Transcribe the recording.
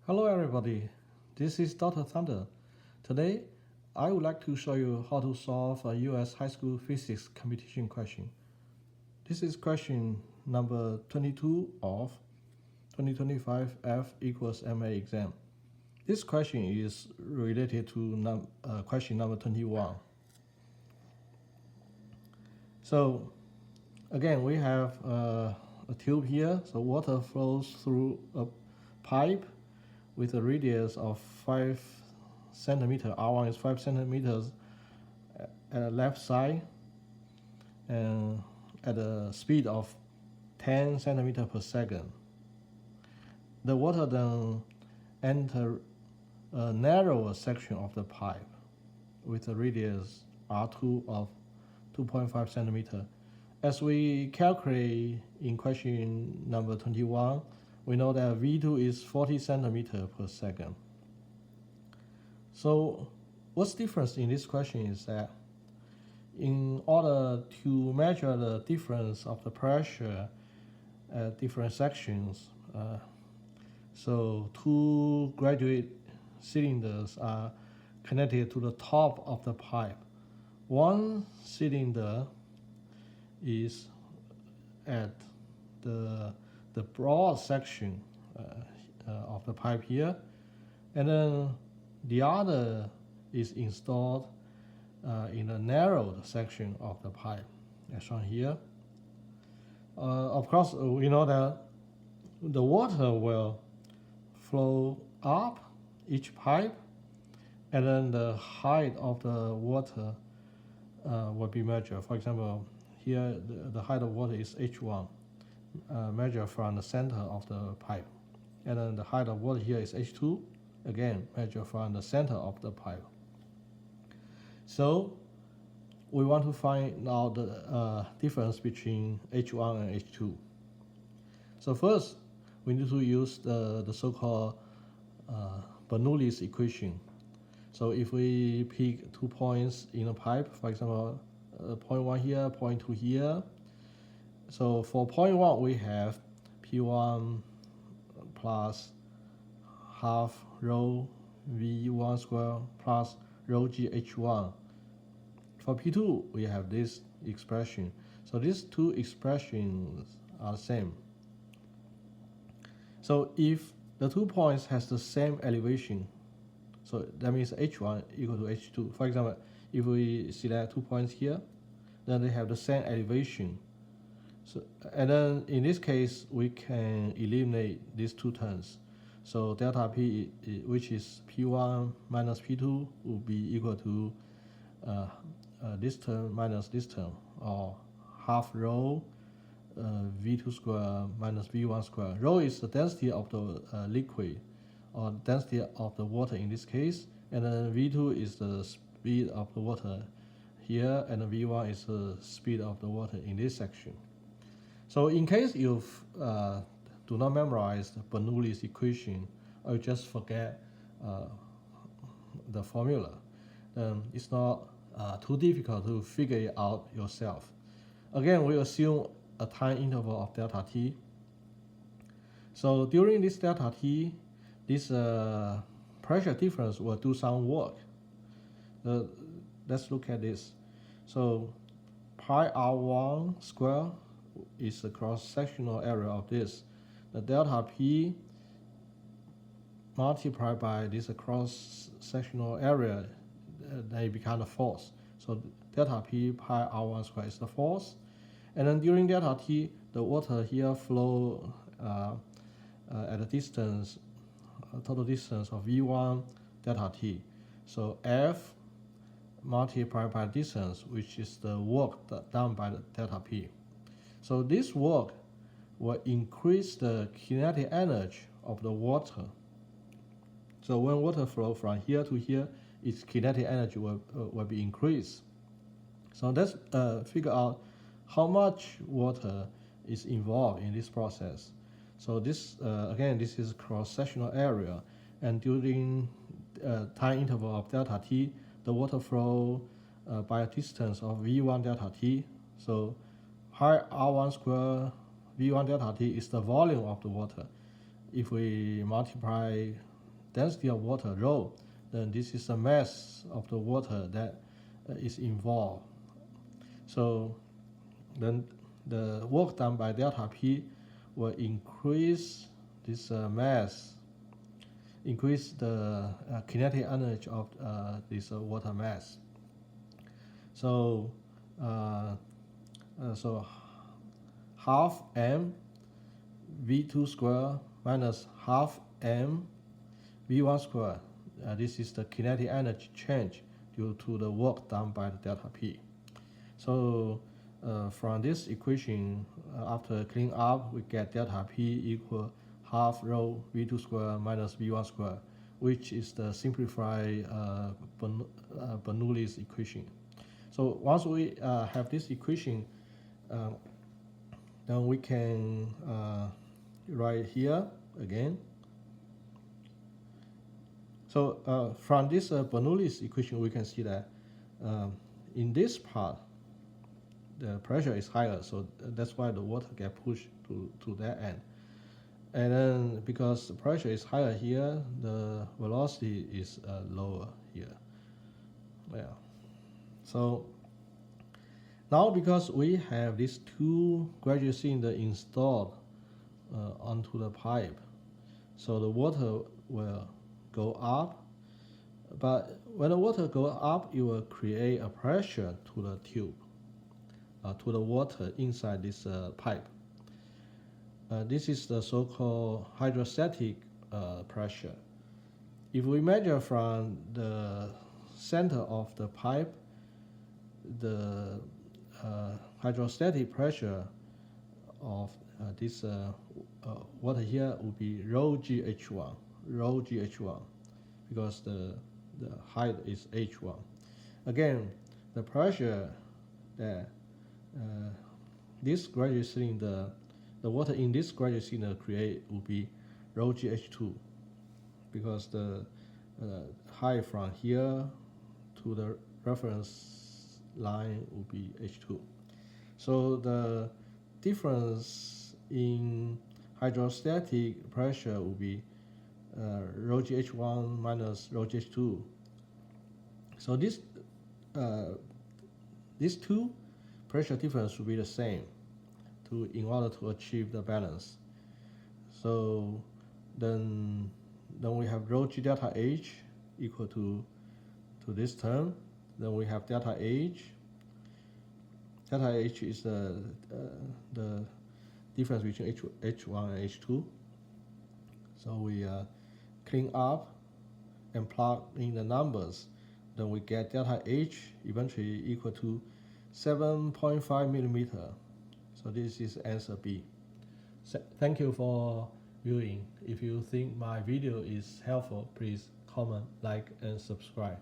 Hello everybody, this is Dr. Thunder. Today, I would like to show you how to solve a US high school physics competition question. This is question number 22 of 2025 F equals MA exam. This question is related to question number 21. So again, we have a tube here, so water flows through a pipe with a radius of 5 centimeter. R1 is 5 centimeters at the left side and at a speed of 10 centimeter per second. The water then enters a narrower section of the pipe with a radius R2 of 2.5 centimeter. As we calculate in question number 21, we know that V2 is 40 centimeter per second. So what's difference in this question is that in order to measure the difference of the pressure at different sections, so two graduate cylinders are connected to the top of the pipe. One cylinder is at the broad section of the pipe here, and then the other is installed in a narrowed section of the pipe, as shown here. Of course, we know that the water will flow up each pipe, and then the height of the water will be measured. For example, here the height of water is H1, measured from the center of the pipe. And then the height of water here is H2, again measured from the center of the pipe. So we want to find out the difference between H1 and H2. So first, we need to use the so-called Bernoulli's equation. So if we pick 2 points in a pipe, for example, point 1 here, point 2 here. So for point 1, we have P1 plus half rho V1 square plus rho G H1. For P2, we have this expression. So these two expressions are the same. So if the 2 points has the same elevation, so that means H1 equal to H2. For example, if we select 2 points here, then they have the same elevation. So, and then in this case, we can eliminate these two terms. So delta P, which is P1 minus P2, will be equal to this term minus this term, or half rho V2 square minus V1 square. Rho is the density of the liquid, or density of the water in this case, and then V2 is the speed of the water here, and V1 is the speed of the water in this section. So in case you do not memorize the Bernoulli's equation, or just forget the formula, then it's not too difficult to figure it out yourself. Again, we assume a time interval of delta t. So during this delta t, this pressure difference will do some work. Let's look at this. So pi r1 square is the cross-sectional area of this. The delta P multiplied by this cross-sectional area, they become the force. So delta P pi R1 square is the force. And then during delta T, the water here flow at a distance, total distance of V1 delta T. So F multiplied by distance, which is the work done by the delta P. So this work will increase the kinetic energy of the water. So when water flows from here to here, its kinetic energy will be increased. So let's figure out how much water is involved in this process. So this, again, this is cross-sectional area, and during time interval of delta t, the water flow by a distance of V1 delta t. So pi R1 square V1 delta T is the volume of the water. If we multiply density of water, rho, then this is the mass of the water that is involved. So then the work done by delta P will increase this mass, increase the kinetic energy of this water mass. So so half m v2 square minus half m v1 square. This is the kinetic energy change due to the work done by the delta P. So from this equation, after cleaning up, we get delta P equal half rho v2 square minus v1 square, which is the simplified Bernoulli's equation. So once we have this equation, then we can write here again. So from this Bernoulli's equation, we can see that in this part, the pressure is higher, so that's why the water get pushed to that end. And then because the pressure is higher here, the velocity is lower here. Yeah. So now because we have these two graduate cylinders installed onto the pipe, so the water will go up. But when the water goes up, it will create a pressure to the tube, to the water inside this pipe. This is the so-called hydrostatic pressure. If we measure from the center of the pipe, the hydrostatic pressure of this water here will be rho GH1, because the height is H1. Again, the pressure that this graduate cylinder, the water in this graduate cylinder create will be rho GH2, because the height from here to the reference line will be H2. So the difference in hydrostatic pressure will be rho GH1 minus rho GH2. So these two pressure difference will be the same in order to achieve the balance. So then we have rho G delta H equal to this term. Then we have delta H. Delta H is the difference between H1 and H2. So we clean up and plug in the numbers. Then we get delta H eventually equal to 7.5 millimeter. So this is answer B. Thank you for viewing. If you think my video is helpful, please comment, like, and subscribe.